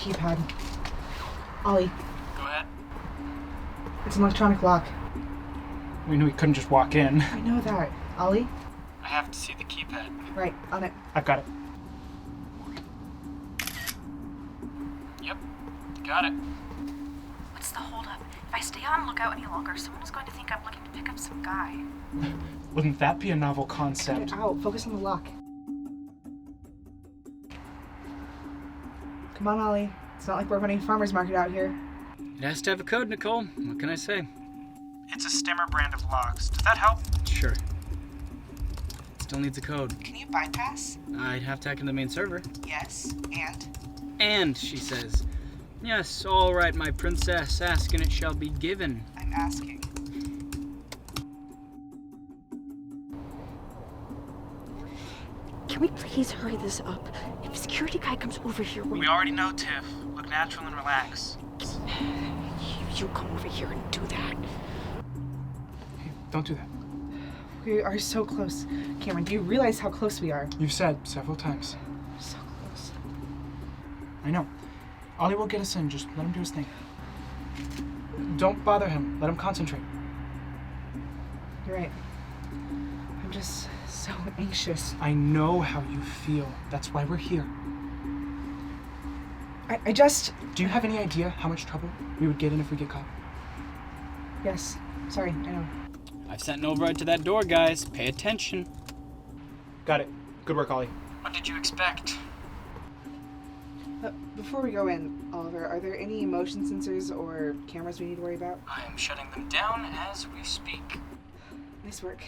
keypad. Ollie, Go ahead. it's an electronic lock. We knew we couldn't just walk in. I know that. Ollie? I have to see the keypad. Right, on it. I've got it. Yep, got it. What's the holdup? If I stay on lookout any longer, someone is going to think I'm looking to pick up some guy. Wouldn't that be a novel Get concept? it out. Focus on the lock. Come on, Ollie. It's not like we're running farmer's market out here. It has to have a code, Nicole. What can I say? It's a Stemmer brand of locks. Does that help? Sure. Still needs a code. Can you bypass? I'd have to hack into the main server. Yes. And? And, she says, yes, all right, my princess, ask and it shall be given. I'm asking. Can we please hurry this up? If a security guy comes over here, We already know, Tiff. Look natural and relax. you come over here and do that. Hey, don't do that. We are so close. Cameron, do you realize how close we are? You've said several times. So close. I know. Ollie will get us in. Just let him do his thing. Don't bother him. Let him concentrate. You're right. I'm just so anxious. I know how you feel. That's why we're here. I just... Do you have any idea how much trouble we would get in if we get caught? Yes. Sorry, I know. I've sent an override to that door, guys. Pay attention. Got it. Good work, Ollie. What did you expect? Before we go in, Oliver, are there any motion sensors or cameras we need to worry about? I am shutting them down as we speak. Nice work.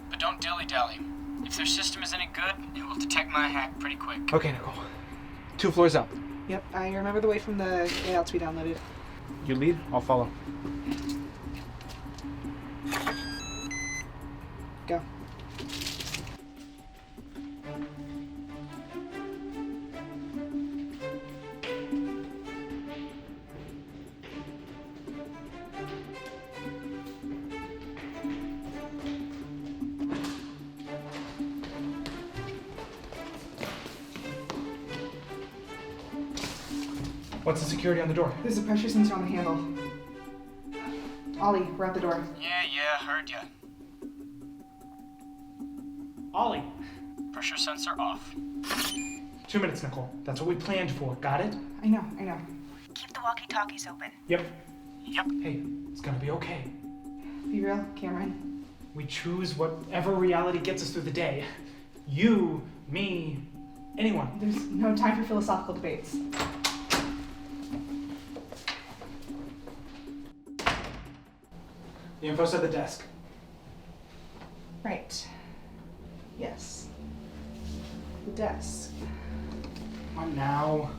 But don't dilly-dally. If their system is any good, it will detect my hack pretty quick. Okay, Nicole. 2 floors up. Yep, I remember the way from the layouts we downloaded. You lead, I'll follow. Go. What's the security on the door? There's a pressure sensor on the handle. Ollie, we're at the door. Yeah, heard ya. Ollie. Pressure sensor off. 2 minutes, Nicole. That's what we planned for. Got it? I know. Keep the walkie-talkies open. Yep. Yep. Hey, it's gonna be okay. Be real, Cameron. We choose whatever reality gets us through the day. You, me, anyone. There's no time for philosophical debates. The info's at the desk. Right. Yes. The desk. Come on now.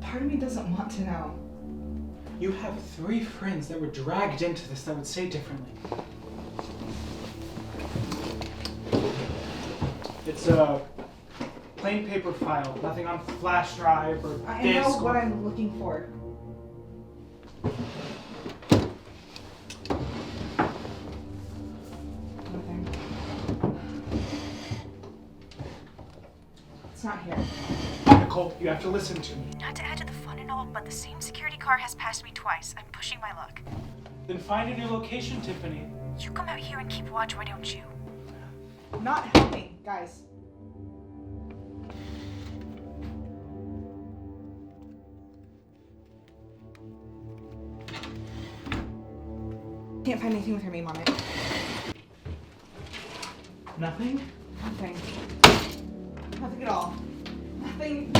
Part of me doesn't want to know. You have 3 friends that were dragged into this that would say differently. It's a plain paper file, nothing on flash drive or I disk. know what I'm looking for. Nothing. It's not here. Nicole, you have to listen to me. Not to add to the fun and all, but the same security car has passed me twice. I'm pushing my luck. Then find a new location, Tiffany. You come out here and keep watch, why don't you? Not helping, guys. Can't find anything with her name on it. Nothing? Nothing. Nothing at all. Nothing.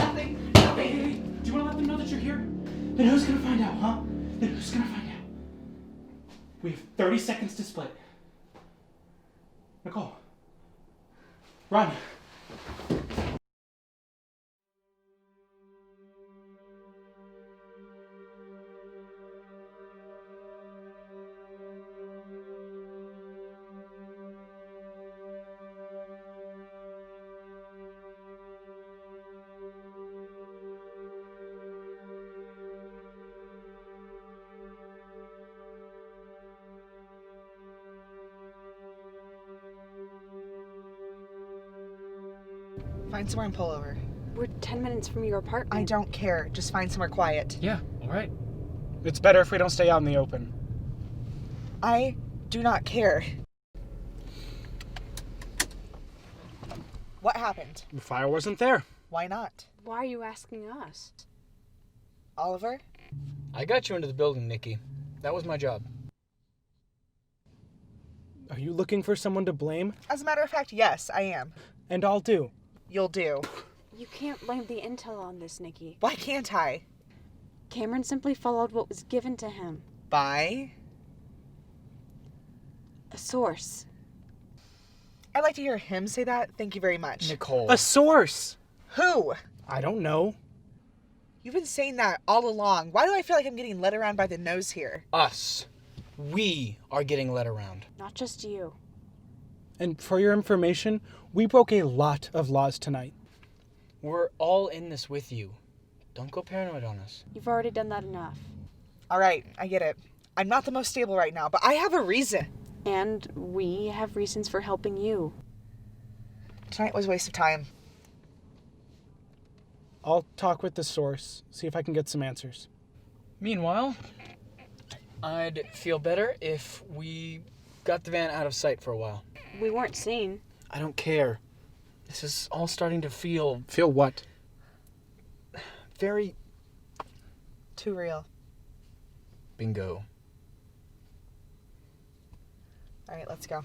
Hey, do you want to let them know that you're here? Then who's gonna find out, huh? Then who's gonna find out? We have 30 seconds to split. Nicole. Run. Find somewhere and pull over. We're 10 minutes from your apartment. I don't care. Just find somewhere quiet. Yeah, all right. It's better if we don't stay out in the open. I do not care. What happened? The fire wasn't there. Why not? Why are you asking us? Oliver? I got you into the building, Nikki. That was my job. Are you looking for someone to blame? As a matter of fact, yes, I am. And I'll do. You'll do. You can't blame the intel on this, Nikki. Why can't I? Cameron simply followed what was given to him. By? A source. I'd like to hear him say that. Thank you very much. Nicole. A source! Who? I don't know. You've been saying that all along. Why do I feel like I'm getting led around by the nose here? Us. We are getting led around. Not just you. And for your information, we broke a lot of laws tonight. We're all in this with you. Don't go paranoid on us. You've already done that enough. All right, I get it. I'm not the most stable right now, but I have a reason. And we have reasons for helping you. Tonight was a waste of time. I'll talk with the source, see if I can get some answers. Meanwhile, I'd feel better if we got the van out of sight for a while. We weren't seen. I don't care. This is all starting to feel Feel what? very Too real. bingo. All right, let's go.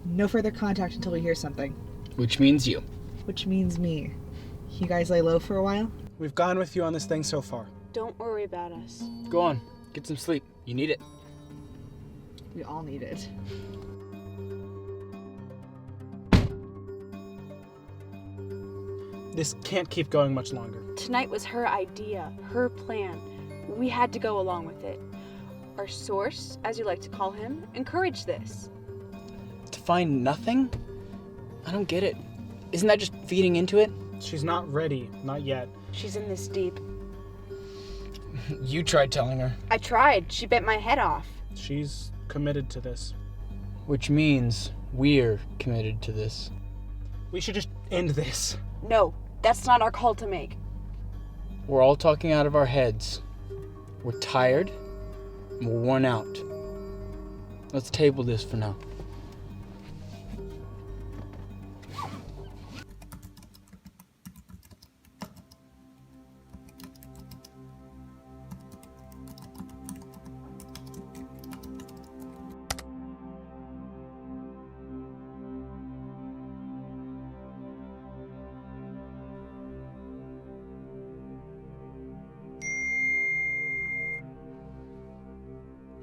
No further contact until we hear something. Which means you. Which means me. You guys lay low for a while? We've gone with you on this thing so far. Don't worry about us. Go on. Get some sleep. You need it. We all need it. This can't keep going much longer. Tonight was her idea, her plan. We had to go along with it. Our source, as you like to call him, encouraged this. To find nothing? I don't get it. Isn't that just feeding into it? She's not ready, not yet. She's in this deep. You tried telling her. I tried. She bit my head off. She's committed to this. Which means we're committed to this. We should just end this. No, that's not our call to make. We're all talking out of our heads. We're tired. And we're worn out. Let's table this for now.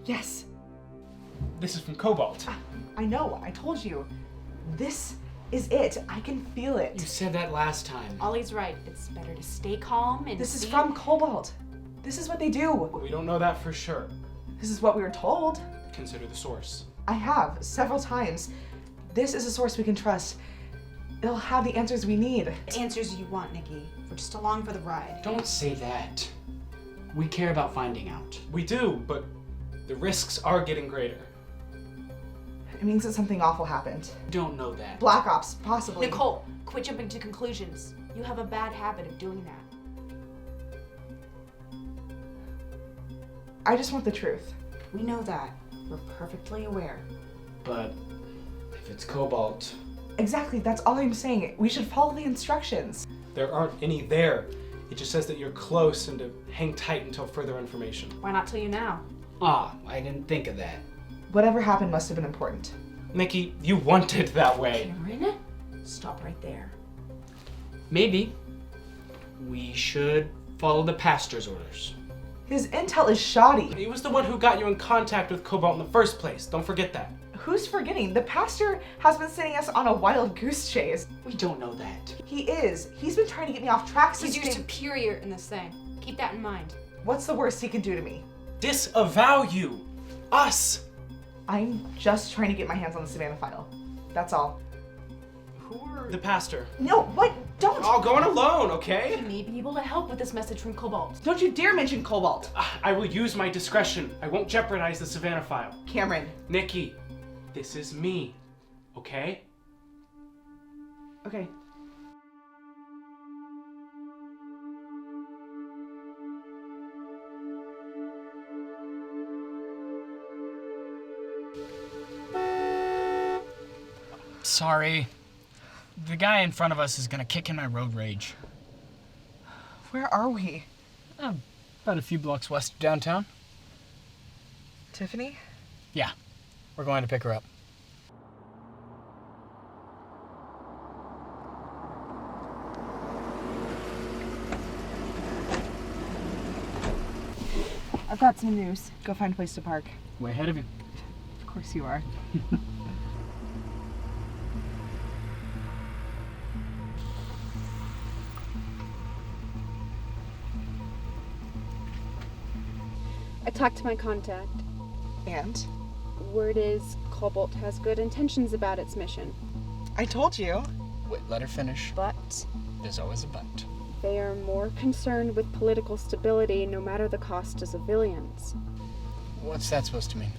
Yes, This is from Cobalt. I know. I told you. This is it. I can feel it. You said that last time. Ollie's right. It's better to stay calm and This is see- from Cobalt. This is what they do. We don't know that for sure. This is what we were told. Consider the source. I have, several times. This is a source we can trust. It'll have the answers we need. the answers you want, Nikki. We're just along for the ride. Don't say that. We care about finding out. We do, but the risks are getting greater. It means that something awful happened. Don't know that. Black Ops, possibly. Nicole, quit jumping to conclusions. You have a bad habit of doing that. I just want the truth. We know that. We're perfectly aware. But if it's Cobalt, Exactly, that's all I'm saying. We should follow the instructions. There aren't any there. It just says that you're close and to hang tight until further information. Why not tell you now? I didn't think of that. Whatever happened must have been important. Nikki, you want it that way. Cameron? Stop right there. Maybe we should follow the pastor's orders. His intel is shoddy. He was the one who got you in contact with Cobalt in the first place. Don't forget that. Who's forgetting? The pastor has been sending us on a wild goose chase. We don't know that. He is. He's been trying to get me off track since. He's your superior in this thing. Keep that in mind. What's the worst he can do to me? Disavow you. Us. I'm just trying to get my hands on the Savannah file. That's all. Who are... The pastor. No, what? Don't! I'll go in alone, okay? You may be able to help with this message from Cobalt. Don't you dare mention Cobalt! I will use my discretion. I won't jeopardize the Savannah file. Cameron. Nikki, this is me, okay? Okay. Sorry. The guy in front of us is gonna kick in my road rage. Where are we? About a few blocks west of downtown. Tiffany? Yeah, we're going to pick her up. I've got some news. Go find a place to park. Way ahead of you. Of course you are. I talked to my contact. And? Word is Cobalt has good intentions about its mission, I told you. Wait, let her finish. but There's always a but. they are more concerned with political stability no matter the cost to civilians. What's that supposed to mean?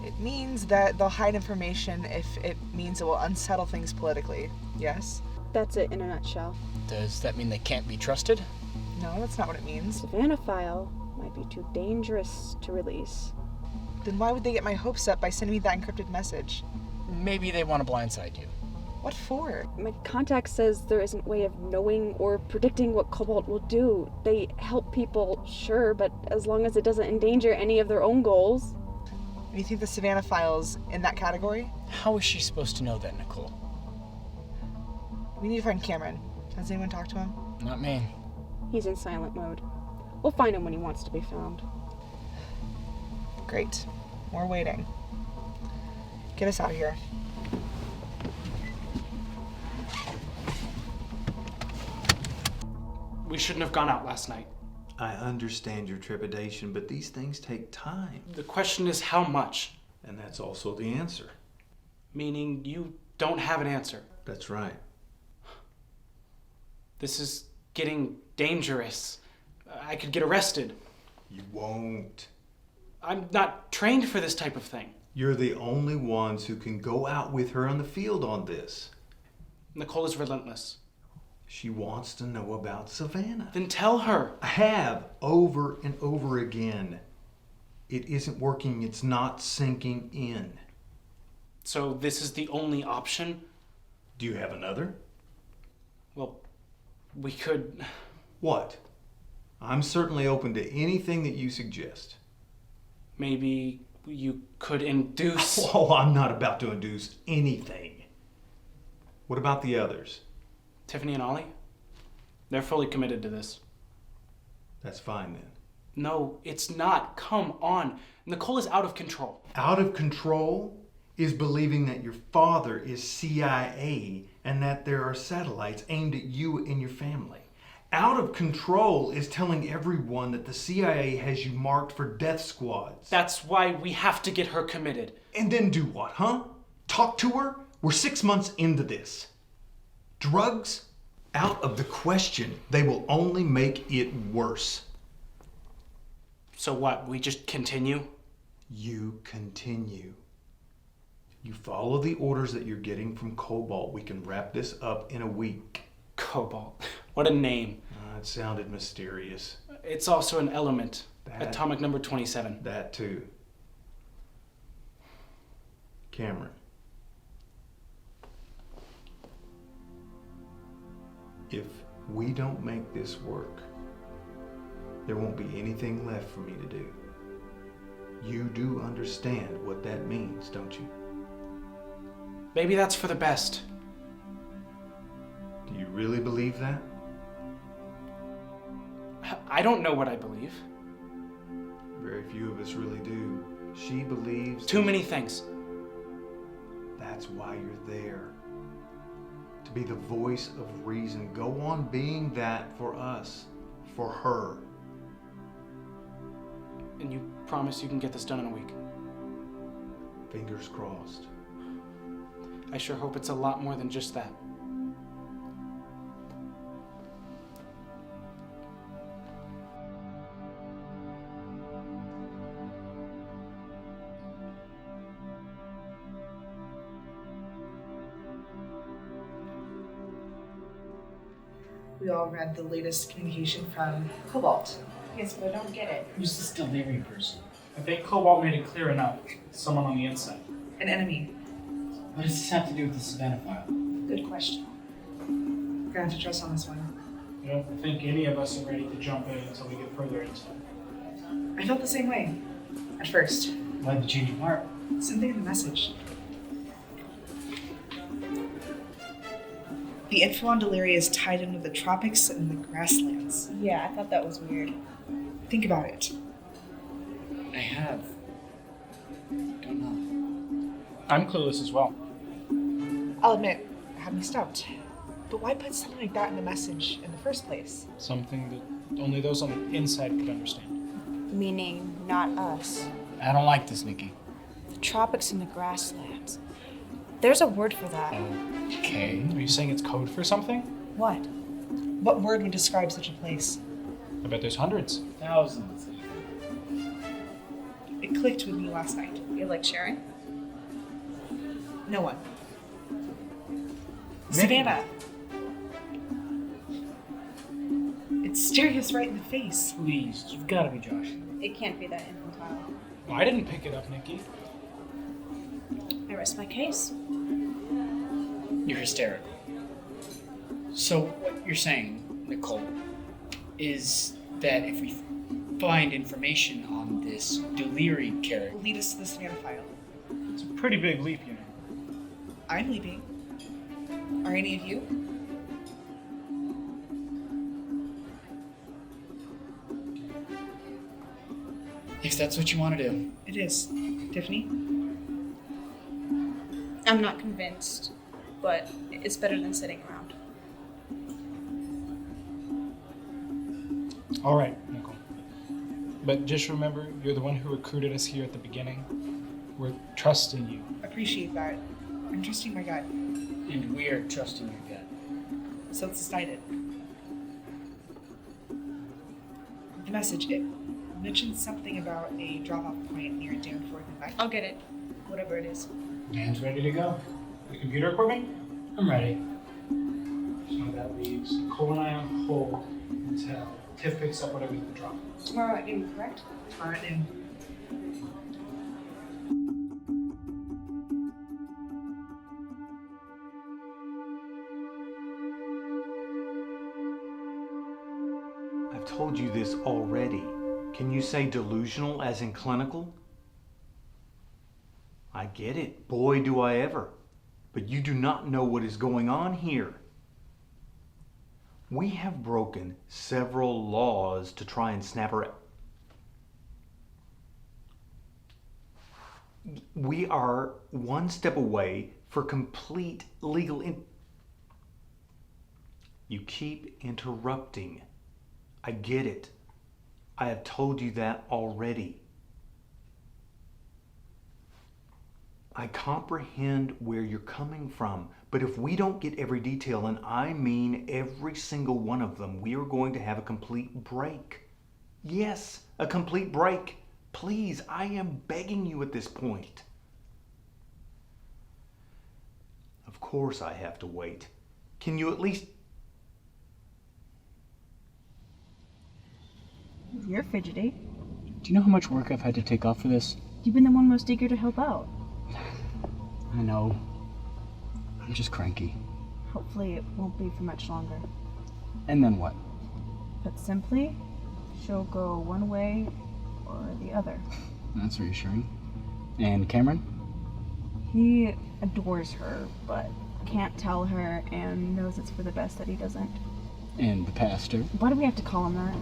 It means that they'll hide information if it means it will unsettle things politically. Yes? That's it in a nutshell. Does that mean they can't be trusted? No, that's not what it means. Savannah file might be too dangerous to release. Then why would they get my hopes up by sending me that encrypted message? Maybe they want to blindside you. What for? My contact says there isn't a way of knowing or predicting what Cobalt will do. They help people, sure, but as long as it doesn't endanger any of their own goals. And you think the Savannah file's in that category? How is she supposed to know that, Nicole? We need to find Cameron. Has anyone talked to him? Not me. He's in silent mode. We'll find him when he wants to be found. Great. We're waiting. Get us out of here. We shouldn't have gone out last night. I understand your trepidation, but these things take time. The question is how much? And that's also the answer. Meaning you don't have an answer. That's right. This is getting dangerous. I could get arrested. You won't. I'm not trained for this type of thing. You're the only ones who can go out with her on the field on this. Nicole is relentless. She wants to know about Savannah. Then tell her. I have, over and over again. It isn't working. It's not sinking in. So this is the only option? Do you have another? Well, we could... What? I'm certainly open to anything that you suggest. Maybe you could induce... Oh, I'm not about to induce anything. What about the others? Tiffany and Ollie? They're fully committed to this. That's fine then. No, it's not. Come on. Nicole is out of control. Out of control is believing that your father is CIA and that there are satellites aimed at you and your family. Out of control is telling everyone that the CIA has you marked for death squads. That's why we have to get her committed. And then do what, huh? Talk to her? We're 6 months into this. Drugs? Out of the question. They will only make it worse. So what, we just continue? You continue. You follow the orders that you're getting from Cobalt. We can wrap this up in a week. Cobalt. What a name. It sounded mysterious. It's also an element. That- Atomic number 27. That too. Cameron. If we don't make this work, there won't be anything left for me to do. You do understand what that means, don't you? Maybe that's for the best. Do you really believe that? I don't know what I believe. Very few of us really do. She believes... Too many things. That's why you're there. To be the voice of reason. Go on being that for us. For her. And you promise you can get this done in a week? Fingers crossed. I sure hope it's a lot more than just that. We all read the latest communication from Cobalt. Yes, but I don't get it. Who's this delirium person? I think Cobalt made it clear enough. Someone on the inside. An enemy. What does this have to do with the Savannah file? Good question. We're gonna have to trust on this one. I don't think any of us are ready to jump in until we get further into it. I felt the same way. At first. Why'd you change your heart? Something in the message. The info on Deliria is tied in with the tropics and the grasslands. Yeah, I thought that was weird. Think about it. I have. Don't know. I'm clueless as well. I'll admit, I had me stumped. But why put something like that in the message in the first place? Something that only those on the inside could understand. Meaning, not us. I don't like this, Nikki. The tropics and the grasslands. There's a word for that. Okay. Are you saying it's code for something? What? What word would describe such a place? I bet there's hundreds. Thousands. It clicked with me last night. You like sharing? No one. Savannah! It's staring us right in the face. Please, you've got to be Josh. It can't be that infantile. I didn't pick it up, Nikki. I rest my case. You're hysterical. So what you're saying, Nicole, is that if we find information on this Deliri character, Will lead us to the Savannah file. It's a pretty big leap, you know. I'm leaving. Are any of you? if that's what you want to do. It is. Tiffany? I'm not convinced, but it's better than sitting around. All right, Nicole. But just remember, you're the one who recruited us here at the beginning. We're trusting you. Appreciate that. I'm trusting my gut. And we're trusting your gut. So it's decided. The message, it mentioned something about a drop-off point near Danforth and back. I'll get it. Whatever it is. Dan's ready to go. The computer equipment? I'm ready. So that leaves Nicole and I on hold until Tiff picks up whatever you drop. Tomorrow at noon, correct? Tomorrow at noon. I've told you this already. Can you say delusional as in clinical? I get it. Boy, do I ever. But you do not know what is going on here. We have broken several laws to try and snap her out. We are one step away for complete legal You keep interrupting. I get it. I have told you that already. I comprehend where you're coming from, but if we don't get every detail, and I mean every single one of them, we are going to have a complete break. Yes, a complete break. Please, I am begging you at this point. Of course I have to wait. Can you at least... You're fidgety. Do you know how much work I've had to take off for this? You've been the one most eager to help out. I know. I'm just cranky. Hopefully it won't be for much longer. And then what? Put simply, she'll go one way or the other. That's reassuring. And Cameron? He adores her, but can't tell her and knows it's for the best that he doesn't. And the pastor? Why do we have to call him that?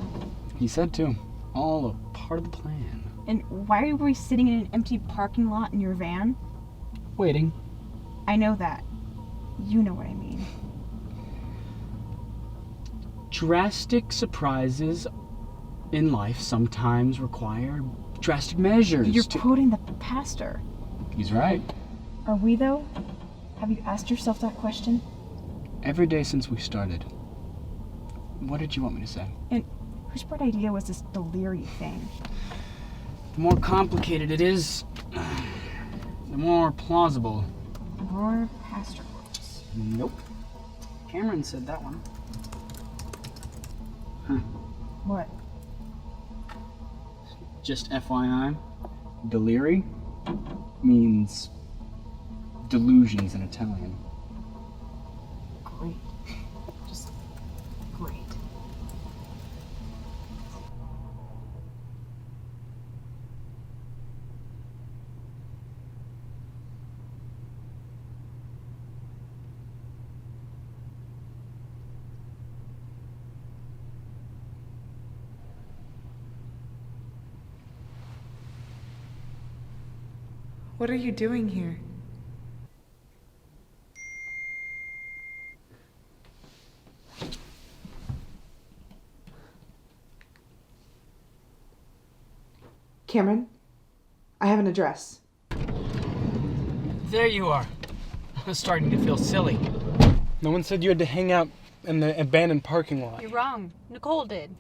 He said to. All a part of the plan. And why are we sitting in an empty parking lot in your van? Waiting. I know that. You know what I mean. Drastic surprises in life sometimes require drastic measures. You're quoting the pastor. He's right. Are we, though? Have you asked yourself that question? Every day since we started. What did you want me to say? And whose bright idea was this Deliri thing? The more complicated it is, the more plausible. Your pastor quotes. Nope. Cameron said that one. What? Just FYI, deliri means delusions in Italian. Great. Just great. What are you doing here? Cameron, I have an address. There you are. I was starting to feel silly. No one said you had to hang out in the abandoned parking lot. You're wrong. Nicole did.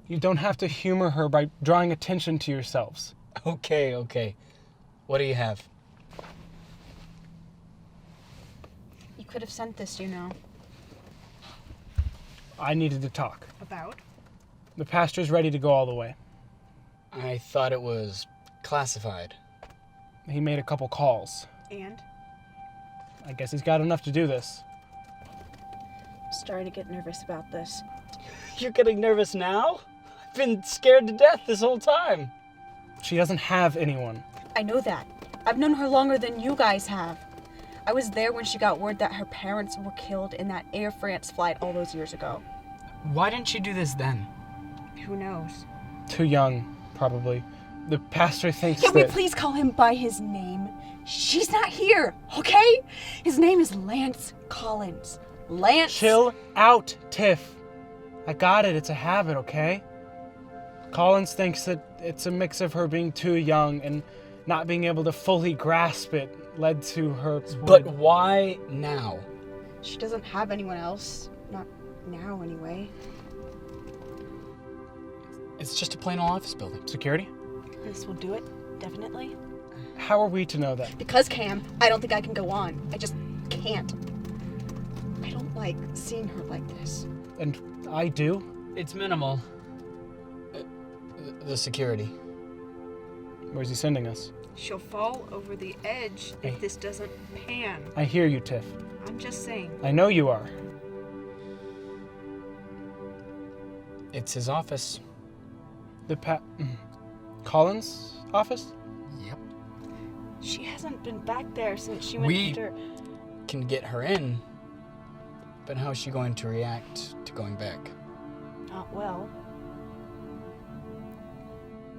You don't have to humor her by drawing attention to yourselves. Okay. What do you have? You could have sent this, you know. I needed to talk. About? The pastor's ready to go all the way. I thought it was classified. He made a couple calls. And? I guess he's got enough to do this. I'm starting to get nervous about this. You're getting nervous now? I've been scared to death this whole time. She doesn't have anyone. I know that. I've known her longer than you guys have. I was there when she got word that her parents were killed in that Air France flight all those years ago. Why didn't you do this then? Who knows? Too young, probably. The pastor thinks Can we that... please call him by his name? She's not here, okay? His name is Lance Collins. Lance... Chill out, Tiff. I got it. It's a habit, okay? Collins thinks that it's a mix of her being too young and not being able to fully grasp it led to her... But why now? She doesn't have anyone else. Not now, anyway. It's just a plain old office building. Security? This will do it, definitely. How are we to know that? Because, Cam, I don't think I can go on. I just can't. I don't like seeing her like this. And I do? It's minimal. The security. Where's he sending us? She'll fall over the edge if this doesn't pan. I hear you, Tiff. I'm just saying. I know you are. It's his office. Collins' office? Yep. She hasn't been back there since she went We to... can get her in, but how is she going to react to going back? Not well.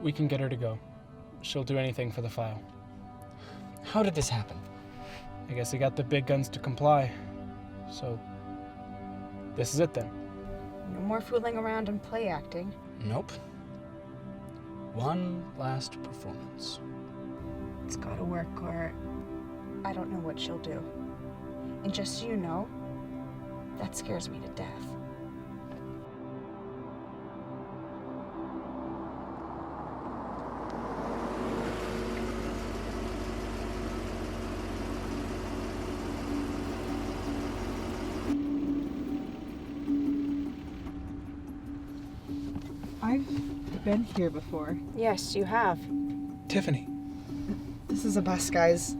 We can get her to go. She'll do anything for the file. How did this happen? I guess he got the big guns to comply. So, this is it then. No more fooling around and play acting. Nope. One last performance. It's gotta work, or I don't know what she'll do. And just so you know, that scares me to death. I've been here before. Yes, you have. Tiffany. This is a bus, guys.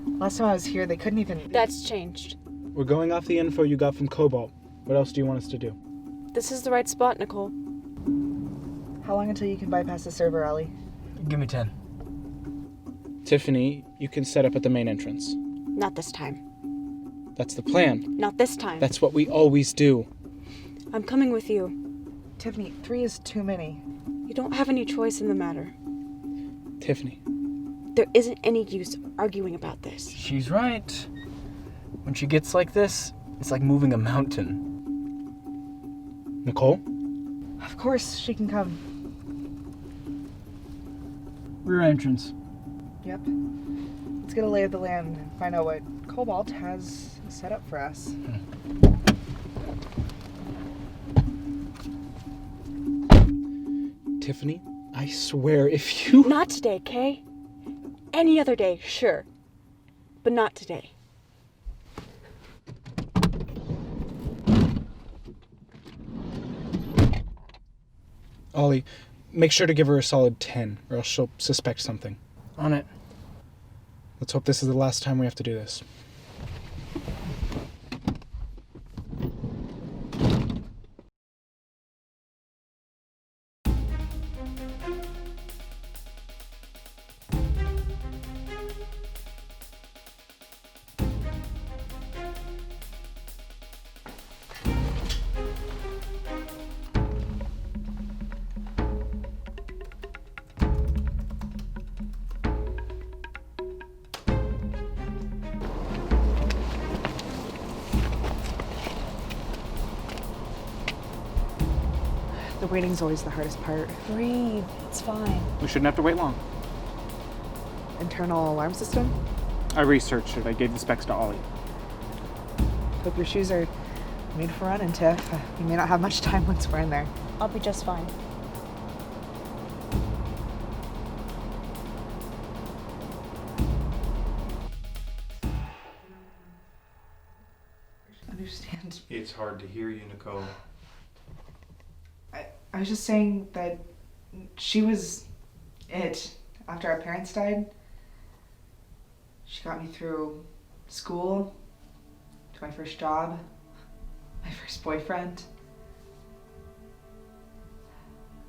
Last time I was here, they couldn't even... That's changed. We're going off the info you got from Cobalt. What else do you want us to do? This is the right spot, Nicole. How long until you can bypass the server, Ellie? Give me 10. Tiffany, you can set up at the main entrance. Not this time. That's the plan. Not this time. That's what we always do. I'm coming with you. Tiffany, 3 is too many. You don't have any choice in the matter. Tiffany. There isn't any use arguing about this. She's right. When she gets like this, it's like moving a mountain. Nicole? Of course, she can come. Rear entrance. Yep. Let's get a lay of the land and find out what Cobalt has set up for us. Tiffany, I swear if you... Not today, Kay. Any other day, sure. But not today. Ollie, make sure to give her a solid 10, or else she'll suspect something. On it. Let's hope this is the last time we have to do this. The waiting's always the hardest part. Breathe. It's fine. We shouldn't have to wait long. Internal alarm system? I researched it. I gave the specs to Ollie. Hope your shoes are made for running, Tiff. You may not have much time once we're in there. I'll be just fine. Understand. It's hard to hear you, Nicole. I was just saying that she was it after our parents died. She got me through school, to my first job, my first boyfriend.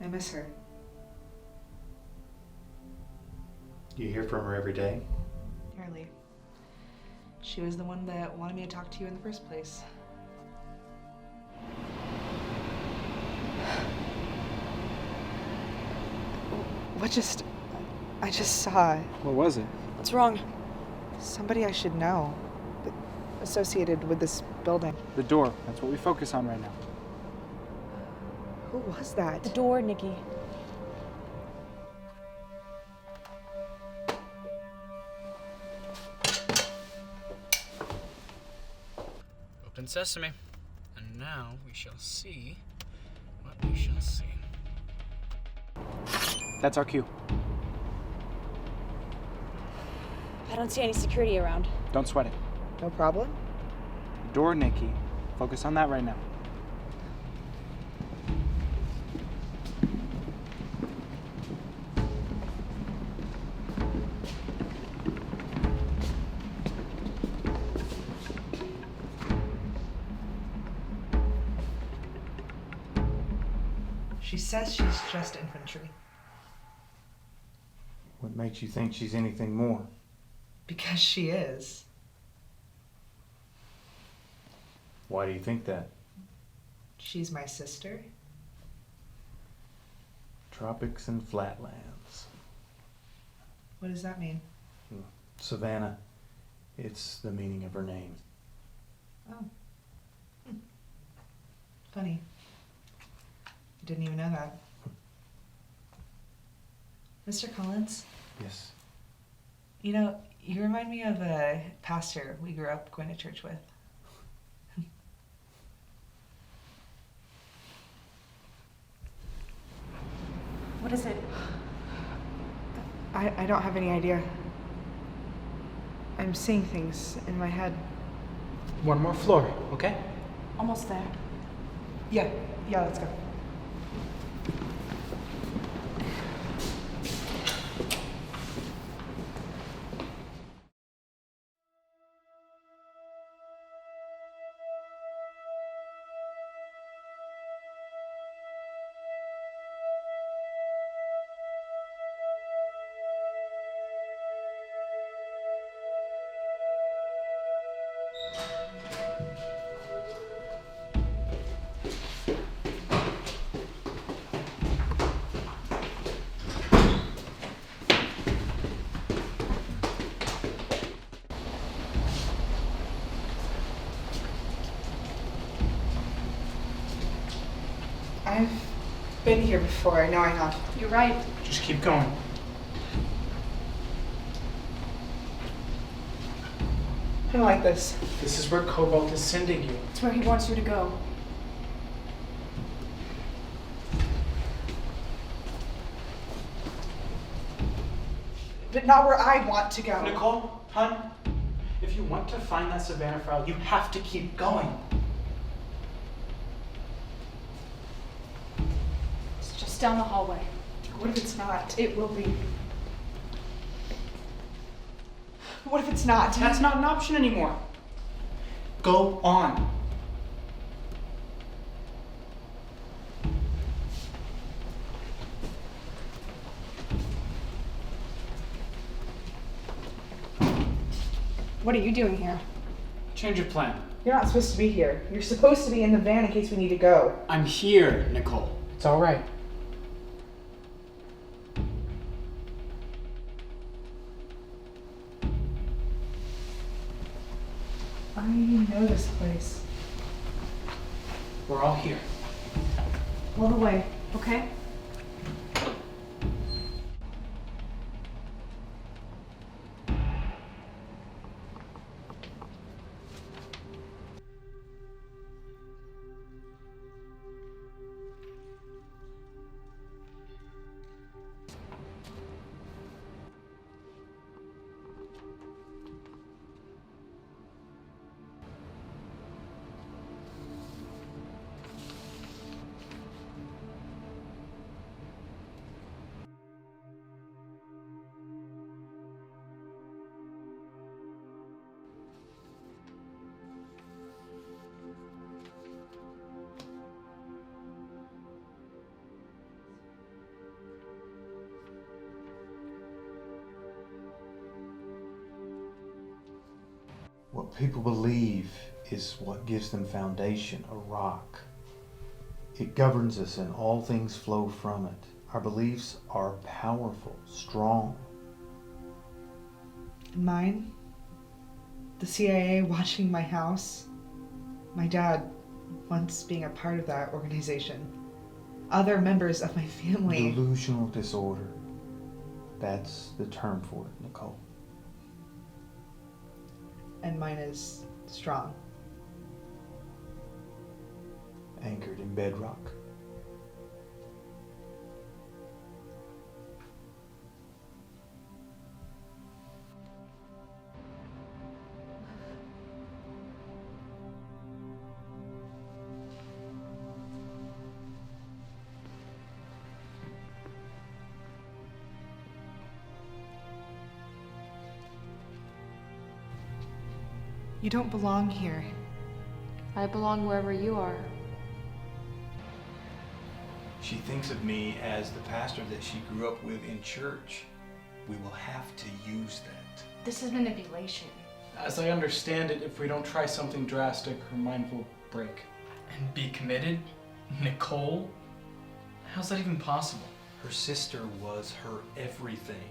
I miss her. You hear from her every day? Nearly. She was the one that wanted me to talk to you in the first place. I just saw What was it? What's wrong? somebody I should know associated with this building. The door. That's what we focus on right now. Who was that? The door, Nikki. Open sesame. And now we shall see what we shall see. That's our cue. I don't see any security around. Don't sweat it. No problem? Door, Nikki. Focus on that right now. She says she's just infantry. What makes you think she's anything more? Because she is. Why do you think that? She's my sister. Tropics and flatlands. What does that mean? Savannah. It's the meaning of her name. Oh. Funny. Didn't even know that. Mr. Collins, Yes. you know, you remind me of a pastor we grew up going to church with. What is it? I don't have any idea. I'm seeing things in my head. One more floor, okay? Almost there. Yeah, let's go. I've been here before, I know I have. You're right. Just keep going. I don't like this. This is where Cobalt is sending you. It's where he wants you to go. But not where I want to go. Nicole, hon, if you want to find that Savannah file, you have to keep going. It's just It's down the hallway. What if it's not? It will be. What if it's not? That's not an option anymore. Go on. What are you doing here? Change of plan. You're not supposed to be here. You're supposed to be in the van in case we need to go. I'm here, Nicole. It's all right. I know this place. We're all here. All the way, okay? What people believe is what gives them foundation, a rock. It governs us and all things flow from it. Our beliefs are powerful, strong. Mine? The CIA watching my house? My dad once being a part of that organization. Other members of my family. Delusional disorder. That's the term for it, Nicole. And mine is strong. Anchored in bedrock. You don't belong here. I belong wherever you are. She thinks of me as the pastor that she grew up with in church. We will have to use that. This is manipulation. As I understand it, if we don't try something drastic, her mind will break. And be committed? Nicole? How's that even possible? Her sister was her everything.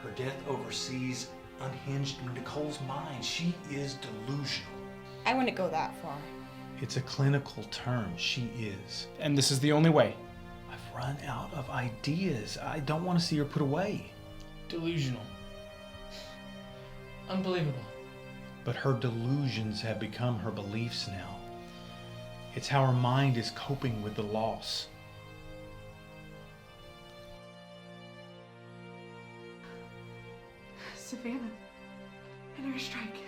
Her death overseas unhinged Nicole's mind. She is delusional. I wouldn't go that far. It's a clinical term. She is. And this is the only way. I've run out of ideas. I don't want to see her put away. Delusional. Unbelievable. But her delusions have become her beliefs now. It's how her mind is coping with the loss. Savannah, an airstrike.